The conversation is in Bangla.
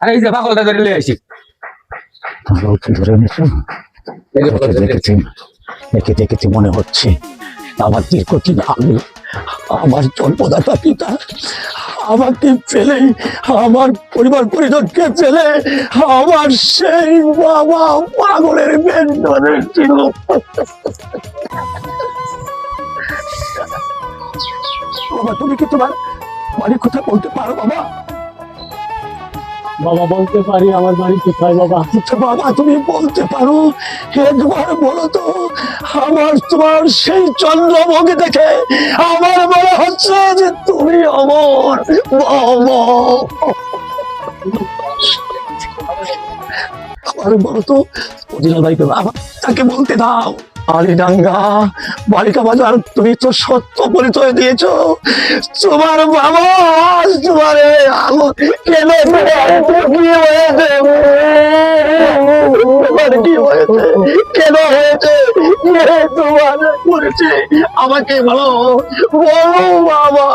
আরে এই যে পাগলটা ধরে লিয়ে আসি। পাগলকে ধরে এনেছো? একে দেখেছি মনে হচ্ছে আমার দীর্ঘদিন আগে আমার জন্মদাতা পিতা আমাকে ফেলে, আমার পরিবার পরিজনকে ফেলে আমার সেই বাবা পাগলের বেন্দনে ছিল। বাবা তুমি কি তোমার বাড়ির কথা বলতে পারো বাবা? বাবা বলতে পারি, আমার বাড়ি কোথায় বাবা? আচ্ছা বাবা তুমি বলতে পারো, একবার বলো তো। আমার তোমার সেই চন্দ্রমুখী দেখে আমার মনে হচ্ছে যে তুমি অমর বাবা। আমার বলো তো অরিজিনাল বাড়ি পেলাম, আমার তাকে বলতে দাও। আলিডাঙ্গা বালিকা বাজার, তুমি তো সত্য পরিচয় দিয়েছো। তোমার বাবা তোমার আলো কেন কি হয়েছে? তোমার কি হয়েছে? কেন হয়েছে? কে তোমার করেছে? আমাকে বলো, বলো বাবা।